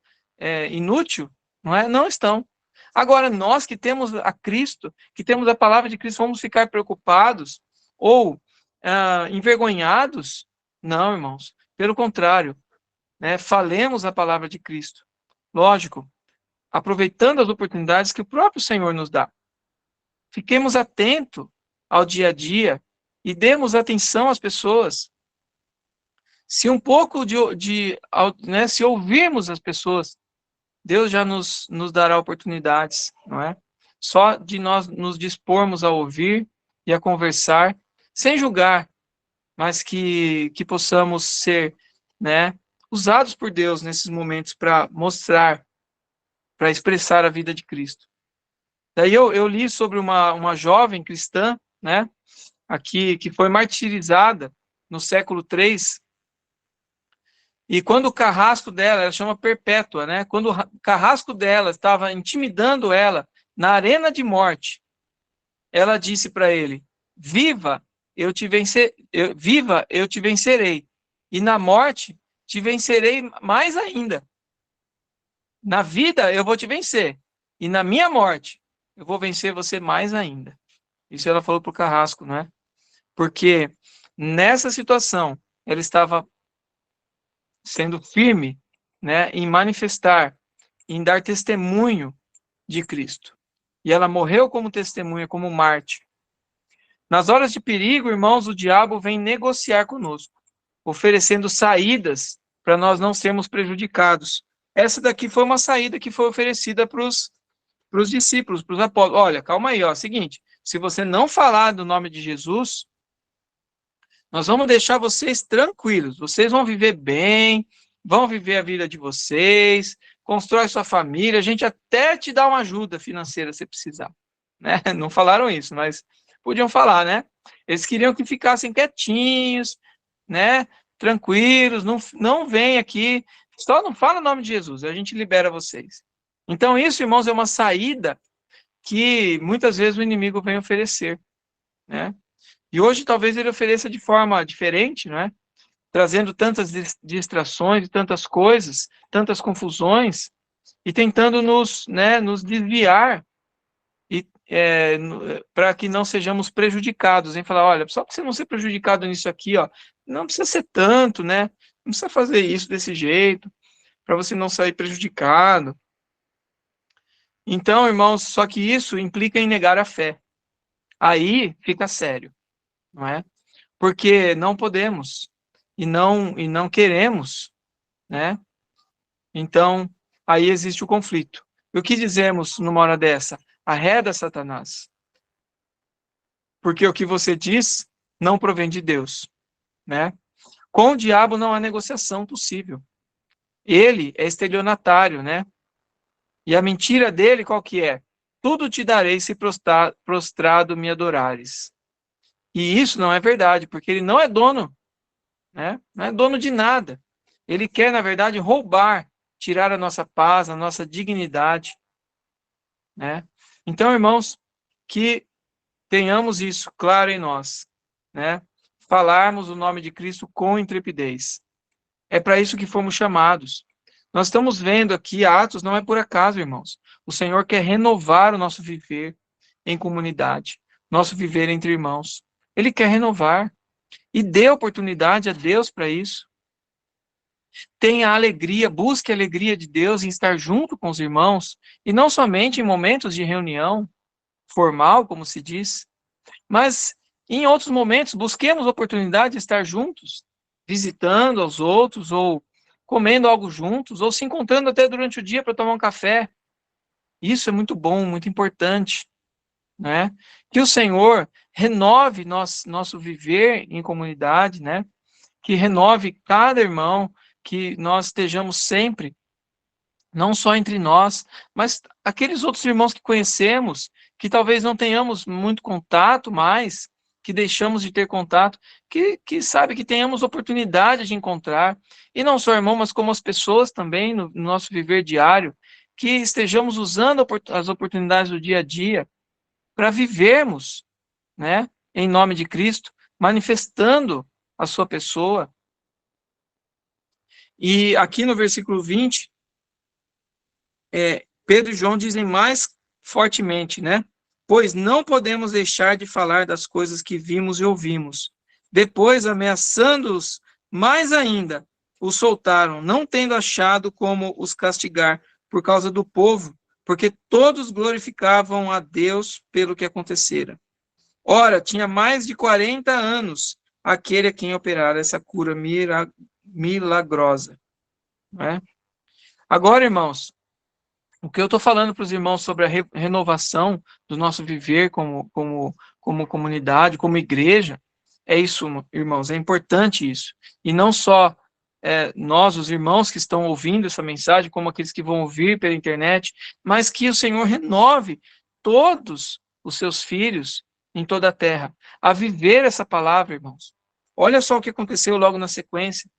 inútil? Não é? Não estão. Agora, nós que temos a Cristo, que temos a palavra de Cristo, vamos ficar preocupados ou envergonhados? Não, irmãos. Pelo contrário, né, falemos a palavra de Cristo. Lógico, aproveitando as oportunidades que o próprio Senhor nos dá. Fiquemos atentos ao dia a dia e demos atenção às pessoas. Se um pouco né, se ouvirmos as pessoas, Deus já nos dará oportunidades, não é? Só de nós nos dispormos a ouvir e a conversar, sem julgar, mas que possamos ser, né, usados por Deus nesses momentos para mostrar, para expressar a vida de Cristo. Daí eu li sobre uma jovem cristã, né, aqui, que foi martirizada no século III, e quando o carrasco dela, ela chama Perpétua, né, quando o carrasco dela estava intimidando ela na arena de morte, ela disse para ele: viva, eu te vencerei, e na morte te vencerei mais ainda. Na vida eu vou te vencer, e na minha morte eu vou vencer você mais ainda. Isso ela falou para o carrasco, né? Porque nessa situação ela estava sendo firme, né, em manifestar, em dar testemunho de Cristo. E ela morreu como testemunha, como mártir. Nas horas de perigo, irmãos, o diabo vem negociar conosco, oferecendo saídas para nós não sermos prejudicados. Essa daqui foi uma saída que foi oferecida para os discípulos, para os apóstolos. Olha, calma aí, ó, seguinte, se você não falar do nome de Jesus, nós vamos deixar vocês tranquilos, vocês vão viver bem, vão viver a vida de vocês, constrói sua família, a gente até te dá uma ajuda financeira se precisar, né? Não falaram isso, mas podiam falar, né? Eles queriam que ficassem quietinhos, né? Tranquilos, não vem aqui, só não fala o nome de Jesus, a gente libera vocês. Então isso, irmãos, é uma saída que muitas vezes o inimigo vem oferecer, né? E hoje talvez ele ofereça de forma diferente, né? Trazendo tantas distrações, tantas coisas, tantas confusões, e tentando nos desviar para que não sejamos prejudicados, em falar, olha, só para você não ser prejudicado nisso aqui, ó, não precisa ser tanto, né? Não precisa fazer isso desse jeito, para você não sair prejudicado. Então, irmãos, só que isso implica em negar a fé. Aí fica sério, não é? Porque não podemos e não queremos, né? Então, aí existe o conflito. E o que dizemos numa hora dessa? Arreda, Satanás. Porque o que você diz não provém de Deus, né? Com o diabo não há negociação possível. Ele é estelionatário, né? E a mentira dele qual que é? Tudo te darei se prostrado me adorares. E isso não é verdade, porque ele não é dono, né? Não é dono de nada. Ele quer, na verdade, roubar, tirar a nossa paz, a nossa dignidade, né? Então, irmãos, que tenhamos isso claro em nós, né? Falarmos o nome de Cristo com intrepidez. É para isso que fomos chamados. Nós estamos vendo aqui, Atos não é por acaso, irmãos. O Senhor quer renovar o nosso viver em comunidade, nosso viver entre irmãos. Ele quer renovar. E dê oportunidade a Deus para isso. Tenha alegria, busque a alegria de Deus em estar junto com os irmãos, e não somente em momentos de reunião formal, como se diz, mas em outros momentos busquemos oportunidade de estar juntos, visitando aos outros, ou comendo algo juntos, ou se encontrando até durante o dia para tomar um café. Isso é muito bom, muito importante, né? Que o Senhor renove nosso viver em comunidade, né? Que renove cada irmão, que nós estejamos sempre, não só entre nós, mas aqueles outros irmãos que conhecemos, que talvez não tenhamos muito contato mais, que deixamos de ter contato, que sabe que tenhamos oportunidade de encontrar, e não só irmão, mas como as pessoas também no nosso viver diário, que estejamos usando as oportunidades do dia a dia para vivermos, né, em nome de Cristo, manifestando a sua pessoa. E aqui no versículo 20, Pedro e João dizem mais fortemente, né? Pois não podemos deixar de falar das coisas que vimos e ouvimos. Depois, ameaçando-os mais ainda, os soltaram, não tendo achado como os castigar por causa do povo, porque todos glorificavam a Deus pelo que acontecera. Ora, tinha mais de 40 anos aquele a quem operara essa cura milagrosa. Né? Agora, irmãos, o que eu estou falando para os irmãos sobre a renovação do nosso viver como comunidade, como igreja, é isso, irmãos, é importante isso. E não só nós, os irmãos que estão ouvindo essa mensagem, como aqueles que vão ouvir pela internet, mas que o Senhor renove todos os seus filhos em toda a terra a viver essa palavra, irmãos. Olha só o que aconteceu logo na sequência,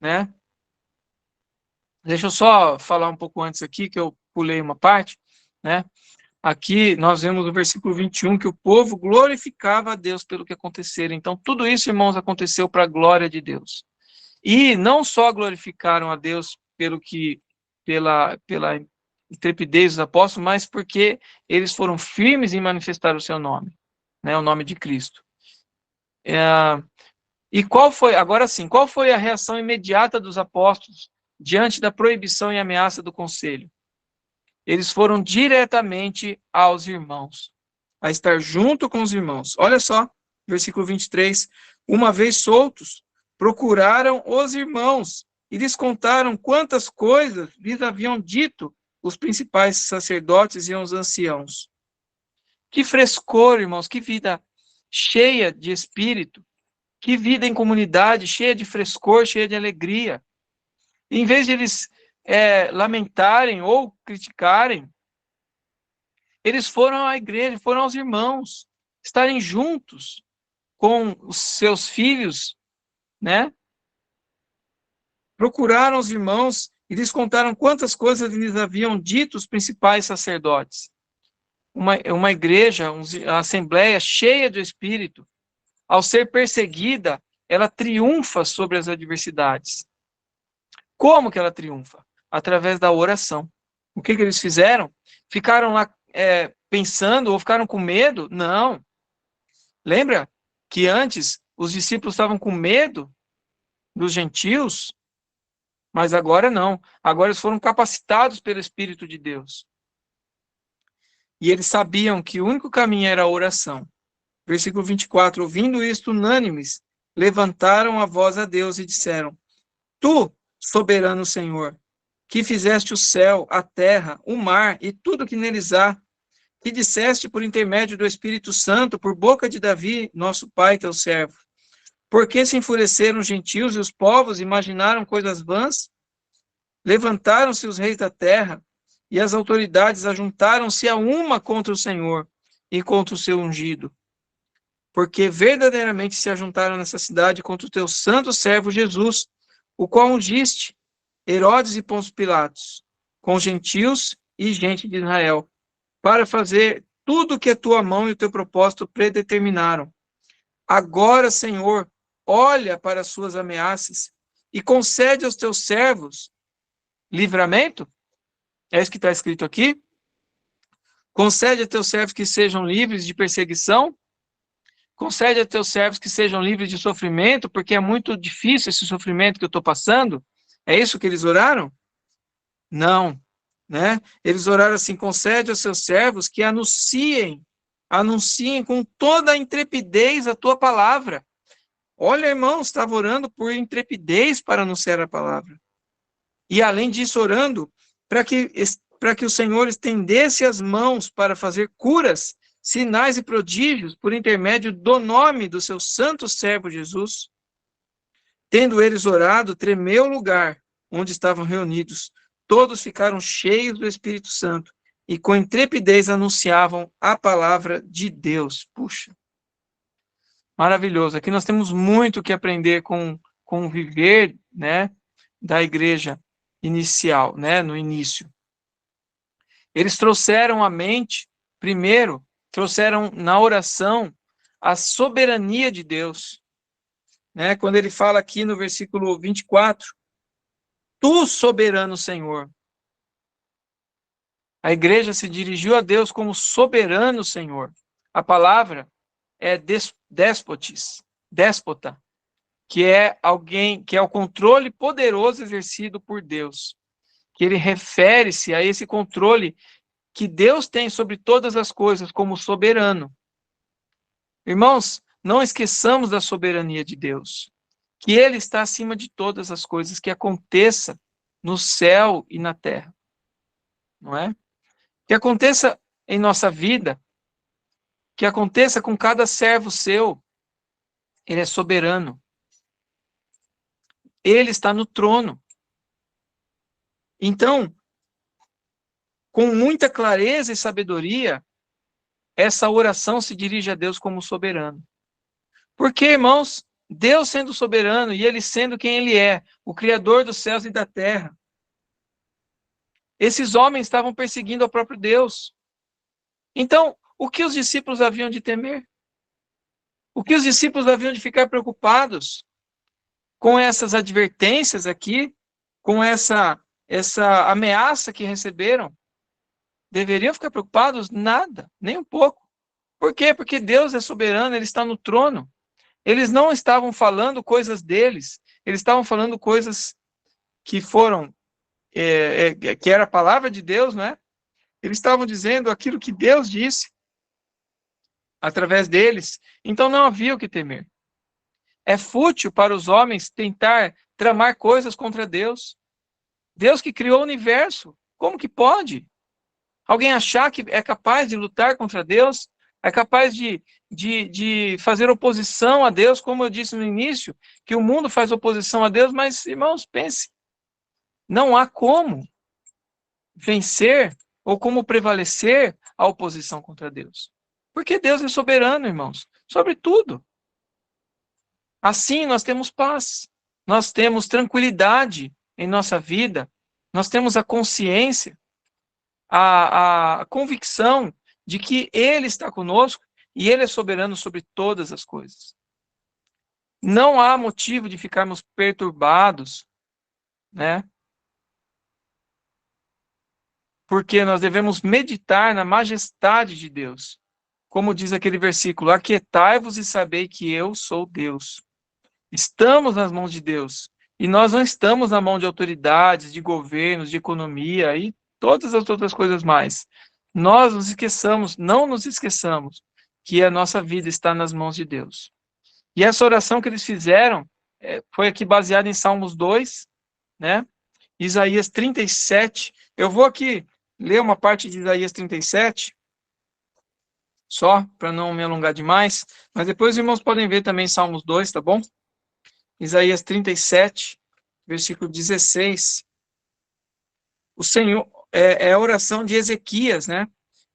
né? Deixa eu só falar um pouco antes aqui, que eu pulei uma parte, né? Aqui nós vemos no versículo 21 que o povo glorificava a Deus pelo que acontecera. Então, tudo isso, irmãos, aconteceu para a glória de Deus. E não só glorificaram a Deus pela intrepidez dos apóstolos, mas porque eles foram firmes em manifestar o seu nome, né? O nome de Cristo. E agora sim, qual foi a reação imediata dos apóstolos diante da proibição e ameaça do conselho? Eles foram diretamente aos irmãos, a estar junto com os irmãos. Olha só, versículo 23. Uma vez soltos, procuraram os irmãos e lhes contaram quantas coisas lhes haviam dito os principais sacerdotes e os anciãos. Que frescor, irmãos, que vida cheia de espírito, que vida em comunidade, cheia de frescor, cheia de alegria. Em vez de eles lamentarem ou criticarem, eles foram à igreja, foram aos irmãos, estarem juntos com os seus filhos, né? Procuraram os irmãos e lhes contaram quantas coisas lhes haviam dito os principais sacerdotes. Uma igreja, uma assembleia cheia de espírito, ao ser perseguida, ela triunfa sobre as adversidades. Como que ela triunfa? Através da oração. O que eles fizeram? Ficaram lá pensando ou ficaram com medo? Não. Lembra que antes os discípulos estavam com medo dos gentios? Mas agora não. Agora eles foram capacitados pelo Espírito de Deus. E eles sabiam que o único caminho era a oração. Versículo 24. Ouvindo isto, unânimes, levantaram a voz a Deus e disseram: Tu, soberano Senhor, que fizeste o céu, a terra, o mar e tudo que neles há, que disseste por intermédio do Espírito Santo, por boca de Davi, nosso pai, teu servo. Por que se enfureceram os gentios e os povos imaginaram coisas vãs? Levantaram-se os reis da terra, e as autoridades ajuntaram-se a uma contra o Senhor e contra o seu ungido. Porque verdadeiramente se ajuntaram nessa cidade contra o teu santo servo Jesus, o qual ungiste, Herodes e Pôncio Pilatos, com gentios e gente de Israel, para fazer tudo o que a tua mão e o teu propósito predeterminaram. Agora, Senhor, olha para as suas ameaças e concede aos teus servos livramento. É isso que está escrito aqui. Concede a teus servos que sejam livres de perseguição. Concede a teus servos que sejam livres de sofrimento, porque é muito difícil esse sofrimento que eu estou passando. É isso que eles oraram? Não, né? Eles oraram assim: concede aos seus servos que anunciem com toda a intrepidez a tua palavra. Olha, irmãos, estava orando por intrepidez para anunciar a palavra. E além disso, orando para que o Senhor estendesse as mãos para fazer curas, sinais e prodígios por intermédio do nome do seu santo servo Jesus. Tendo eles orado, tremeu o lugar onde estavam reunidos. Todos ficaram cheios do Espírito Santo e com intrepidez anunciavam a palavra de Deus. Puxa, maravilhoso. Aqui nós temos muito que aprender com o viver, né, da igreja inicial, né, no início. Eles trouxeram à mente, primeiro, trouxeram na oração a soberania de Deus. Né? Quando ele fala aqui no versículo 24, Tu, soberano Senhor. A igreja se dirigiu a Deus como soberano Senhor. A palavra é déspota, que é alguém, que é o controle poderoso exercido por Deus, que ele refere-se a esse controle que Deus tem sobre todas as coisas como soberano. Irmãos, não esqueçamos da soberania de Deus, que ele está acima de todas as coisas que aconteça no céu e na terra, não é? Que aconteça em nossa vida, que aconteça com cada servo seu, ele é soberano. Ele está no trono. Então, com muita clareza e sabedoria, essa oração se dirige a Deus como soberano. Porque, irmãos, Deus sendo soberano e ele sendo quem ele é, o Criador dos céus e da terra, esses homens estavam perseguindo ao próprio Deus. Então, o que os discípulos haviam de temer? O que os discípulos haviam de ficar preocupados com essas advertências aqui, com essa ameaça que receberam? Deveriam ficar preocupados? Nada, nem um pouco. Por quê? Porque Deus é soberano, ele está no trono. Eles não estavam falando coisas deles, eles estavam falando coisas que foram, que era a palavra de Deus, não é? Eles estavam dizendo aquilo que Deus disse através deles, então não havia o que temer. É fútil para os homens tentar tramar coisas contra Deus. Deus que criou o universo, como que pode? Alguém achar que é capaz de lutar contra Deus? É capaz de fazer oposição a Deus, como eu disse no início, que o mundo faz oposição a Deus, mas, irmãos, pense, não há como vencer ou como prevalecer a oposição contra Deus. Porque Deus é soberano, irmãos, sobre tudo. Assim nós temos paz, nós temos tranquilidade em nossa vida, nós temos a consciência, a convicção de que Ele está conosco e Ele é soberano sobre todas as coisas. Não há motivo de ficarmos perturbados, né? Porque nós devemos meditar na majestade de Deus. Como diz aquele versículo, aquietai-vos e sabei que eu sou Deus. Estamos nas mãos de Deus. E nós não estamos na mão de autoridades, de governos, de economia e todas as outras coisas mais. Nós nos esqueçamos, não nos esqueçamos que a nossa vida está nas mãos de Deus. E essa oração que eles fizeram foi aqui baseada em Salmos 2, né? Isaías 37. Eu vou aqui ler uma parte de Isaías 37, só para não me alongar demais, mas depois os irmãos podem ver também Salmos 2, tá bom? Isaías 37, versículo 16. O Senhor, é a oração de Ezequias, né?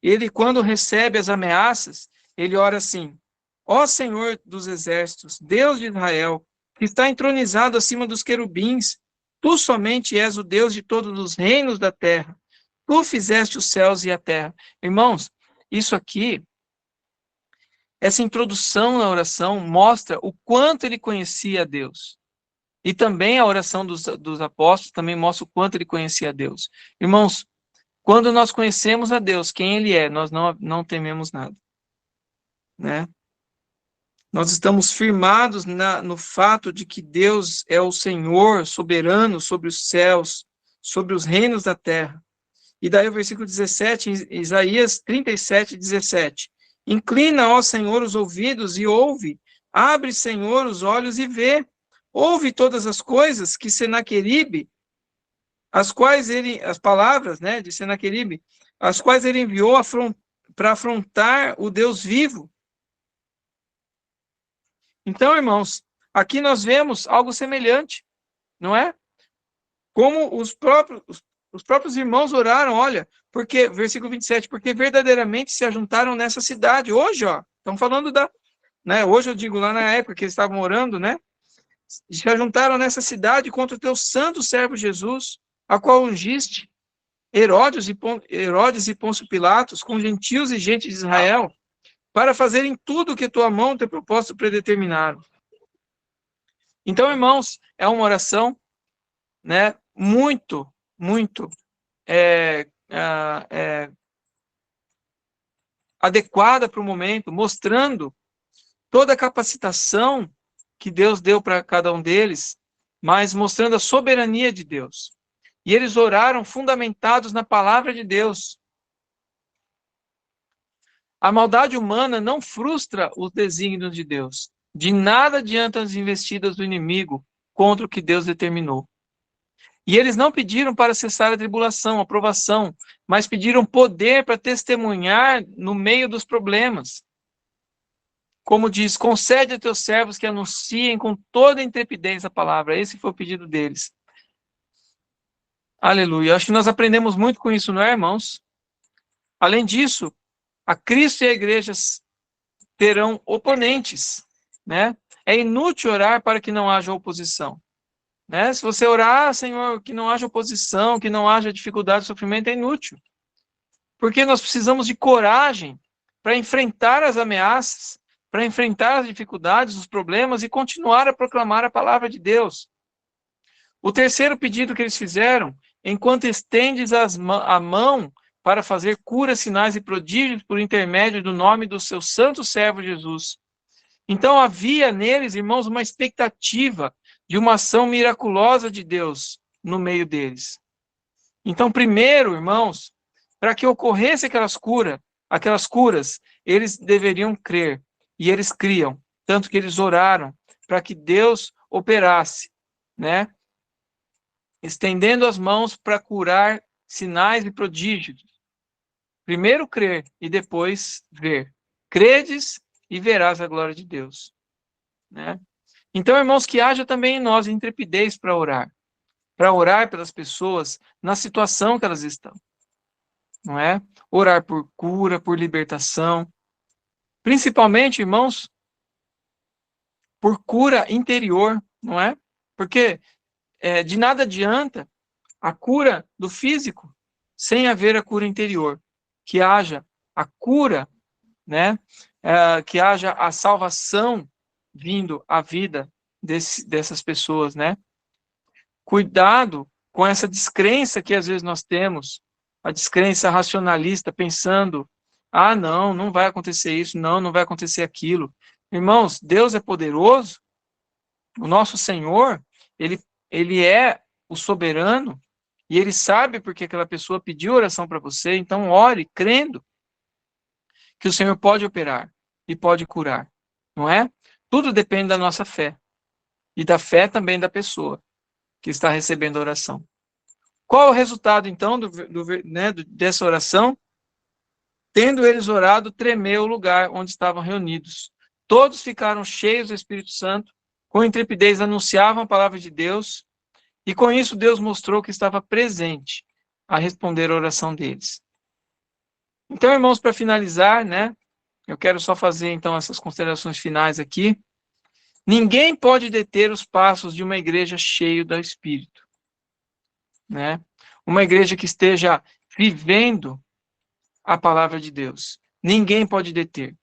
Ele, quando recebe as ameaças, ele ora assim: ó Senhor dos exércitos, Deus de Israel, que está entronizado acima dos querubins, tu somente és o Deus de todos os reinos da terra. Tu fizeste os céus e a terra. Irmãos, isso aqui, essa introdução na oração mostra o quanto ele conhecia a Deus. E também a oração dos apóstolos também mostra o quanto ele conhecia a Deus. Irmãos, quando nós conhecemos a Deus, quem ele é, nós não tememos nada, né? Nós estamos firmados no fato de que Deus é o Senhor soberano sobre os céus, sobre os reinos da terra. E daí o versículo 17, Isaías 37, 17. Inclina, ó Senhor, os ouvidos e ouve. Abre, Senhor, os olhos e vê. Ouve todas as coisas que Senaqueribe, as palavras, né, de Senaqueribe, as quais ele enviou para afrontar o Deus vivo. Então, irmãos, aqui nós vemos algo semelhante, não é? Como os próprios irmãos oraram, olha, porque, versículo 27, porque verdadeiramente se ajuntaram nessa cidade. Hoje, ó, estamos falando né, hoje eu digo lá na época que eles estavam orando, né? Se ajuntaram nessa cidade contra o teu santo servo Jesus, a qual ungiste, Herodes e Pôncio Pilatos, com gentios e gente de Israel, para fazerem tudo o que tua mão e teu propósito predeterminaram. Então, irmãos, é uma oração, né, muito, muito adequada para o momento, mostrando toda a capacitação que Deus deu para cada um deles, mas mostrando a soberania de Deus. E eles oraram fundamentados na palavra de Deus. A maldade humana não frustra os desígnios de Deus. De nada adiantam as investidas do inimigo contra o que Deus determinou. E eles não pediram para cessar a tribulação, a provação, mas pediram poder para testemunhar no meio dos problemas. Como diz, concede a teus servos que anunciem com toda a intrepidez a palavra. Esse foi o pedido deles. Aleluia. Acho que nós aprendemos muito com isso, não é, irmãos? Além disso, a Cristo e a igreja terão oponentes, né? É inútil orar para que não haja oposição, né? Se você orar, Senhor, que não haja oposição, que não haja dificuldade, sofrimento, é inútil. Porque nós precisamos de coragem para enfrentar as ameaças, para enfrentar as dificuldades, os problemas e continuar a proclamar a palavra de Deus. O terceiro pedido que eles fizeram, enquanto estendes a mão para fazer curas, sinais e prodígios por intermédio do nome do seu santo servo Jesus. Então havia neles, irmãos, uma expectativa de uma ação miraculosa de Deus no meio deles. Então, primeiro, irmãos, para que ocorresse aquelas curas, eles deveriam crer. E eles criam, tanto que eles oraram para que Deus operasse, né? Estendendo as mãos para curar sinais e prodígios. Primeiro crer e depois ver. Credes e verás a glória de Deus, né? Então, irmãos, que haja também em nós intrepidez para orar pelas pessoas na situação que elas estão, não é? Orar por cura, por libertação, principalmente, irmãos, por cura interior, não é? Porque de nada adianta a cura do físico sem haver a cura interior. Que haja a cura, né? Que haja a salvação vindo à vida dessas pessoas, né? Cuidado com essa descrença que às vezes nós temos, a descrença racionalista, pensando, não, não vai acontecer isso, não vai acontecer aquilo. Irmãos, Deus é poderoso, o nosso Senhor, ele é o soberano, e ele sabe porque aquela pessoa pediu oração para você, então ore, crendo que o Senhor pode operar e pode curar, não é? Tudo depende da nossa fé, e da fé também da pessoa que está recebendo a oração. Qual o resultado, então, dessa oração? Tendo eles orado, tremeu o lugar onde estavam reunidos. Todos ficaram cheios do Espírito Santo, com intrepidez anunciavam a palavra de Deus, e com isso Deus mostrou que estava presente a responder a oração deles. Então, irmãos, para finalizar, né, eu quero só fazer, então, essas considerações finais aqui. Ninguém pode deter os passos de uma igreja cheia do Espírito, né? Uma igreja que esteja vivendo a palavra de Deus. Ninguém pode deter.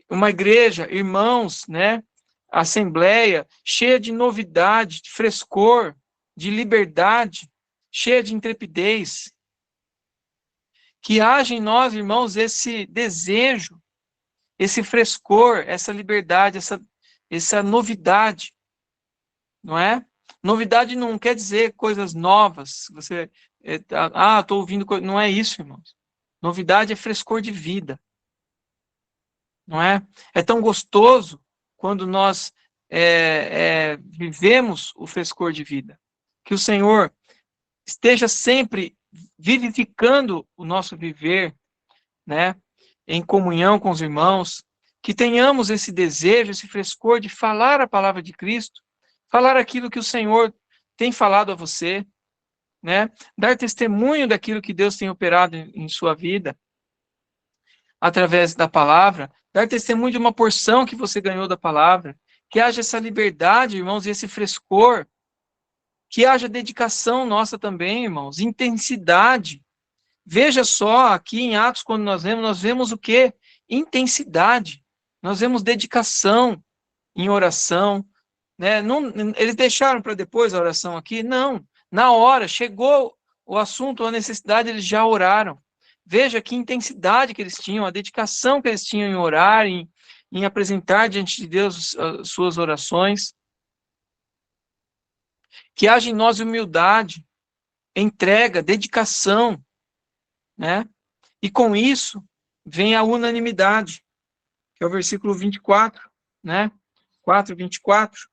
Uma igreja, irmãos, né? Assembleia cheia de novidade, de frescor, de liberdade, cheia de intrepidez. Que haja em nós, irmãos, esse desejo, esse frescor, essa liberdade, essa novidade, não é? Novidade não quer dizer coisas novas. Você, estou ouvindo coisas. Não é isso, irmãos. Novidade é frescor de vida, não é? É tão gostoso quando nós vivemos o frescor de vida. Que o Senhor esteja sempre vivificando o nosso viver, né? Em comunhão com os irmãos, que tenhamos esse desejo, esse frescor de falar a palavra de Cristo, falar aquilo que o Senhor tem falado a você, né? Dar testemunho daquilo que Deus tem operado em sua vida, através da palavra, dar testemunho de uma porção que você ganhou da palavra, que haja essa liberdade, irmãos, e esse frescor, que haja dedicação nossa também, irmãos, intensidade. Veja só, aqui em Atos, quando nós vemos o quê? Intensidade. Nós vemos dedicação em oração, né? Não, eles deixaram para depois a oração aqui? Não. Na hora, chegou o assunto, a necessidade, eles já oraram. Veja que intensidade que eles tinham, a dedicação que eles tinham em orar, em em apresentar diante de Deus as suas orações, que haja em nós humildade, entrega, dedicação, né? E com isso vem a unanimidade, que é o versículo 24, né? 4:24.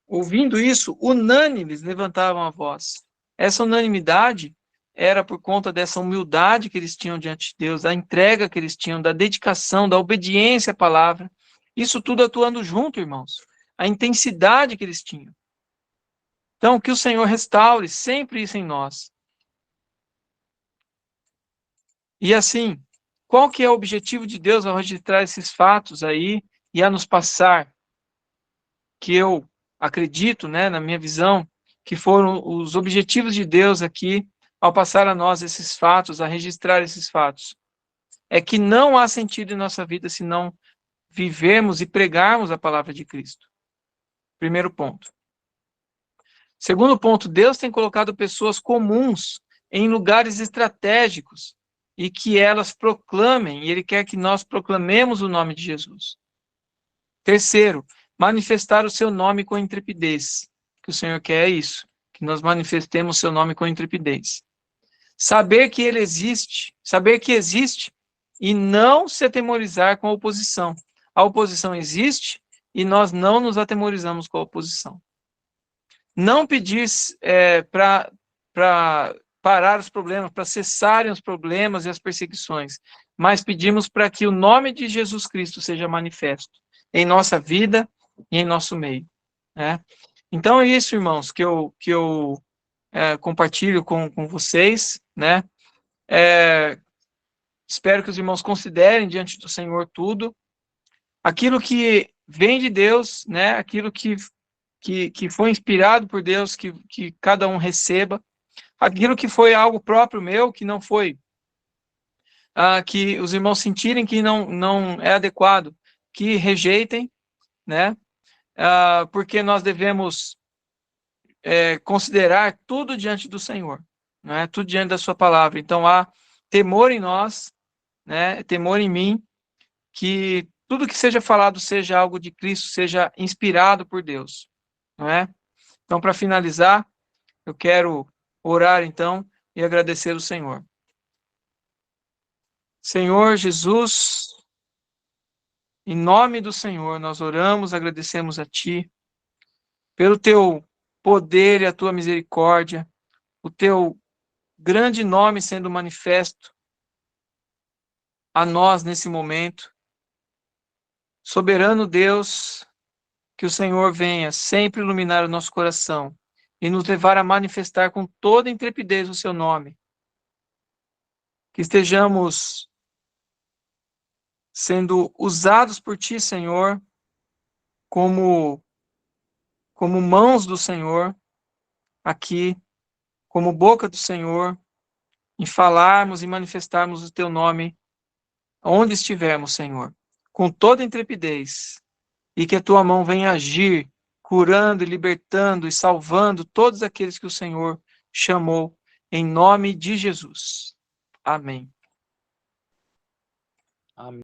Ouvindo isso, unânimes levantavam a voz. Essa unanimidade era por conta dessa humildade que eles tinham diante de Deus, da entrega que eles tinham, da dedicação, da obediência à palavra. Isso tudo atuando junto, irmãos. A intensidade que eles tinham. Então, que o Senhor restaure sempre isso em nós. E assim, qual que é o objetivo de Deus ao registrar esses fatos aí e a nos passar? Que eu acredito, né, na minha visão, que foram os objetivos de Deus aqui ao passar a nós esses fatos, a registrar esses fatos. É que não há sentido em nossa vida se não vivermos e pregarmos a palavra de Cristo. Primeiro ponto. Segundo ponto, Deus tem colocado pessoas comuns em lugares estratégicos e que elas proclamem, e Ele quer que nós proclamemos o nome de Jesus. Terceiro, manifestar o seu nome com intrepidez. Que o Senhor quer é isso, que nós manifestemos o seu nome com intrepidez. Saber que ele existe, saber que existe e não se atemorizar com a oposição. A oposição existe e nós não nos atemorizamos com a oposição. Não pedir para parar os problemas, para cessarem os problemas e as perseguições, mas pedimos para que o nome de Jesus Cristo seja manifesto em nossa vida e em nosso meio, né? Então é isso, irmãos, que eu compartilho com vocês, né? Espero que os irmãos considerem diante do Senhor tudo, aquilo que vem de Deus, né? Aquilo que foi inspirado por Deus, que cada um receba, aquilo que foi algo próprio meu, que não foi, que os irmãos sentirem que não é adequado, que rejeitem, né? Porque nós devemos considerar tudo diante do Senhor, né? Tudo diante da sua palavra. Então há temor em nós, né? Temor em mim, que tudo que seja falado seja algo de Cristo, seja inspirado por Deus, não é? Então, para finalizar, eu quero orar então e agradecer ao Senhor. Senhor Jesus, em nome do Senhor, nós oramos, agradecemos a Ti, pelo Teu poder e a Tua misericórdia, o Teu grande nome sendo manifesto a nós nesse momento. Soberano Deus, que o Senhor venha sempre iluminar o nosso coração e nos levar a manifestar com toda intrepidez o Seu nome. Que estejamos sendo usados por Ti, Senhor, como mãos do Senhor, aqui, como boca do Senhor, em falarmos e manifestarmos o Teu nome onde estivermos, Senhor, com toda intrepidez, e que a Tua mão venha agir, curando, libertando e salvando todos aqueles que o Senhor chamou, em nome de Jesus. Amém. Amém.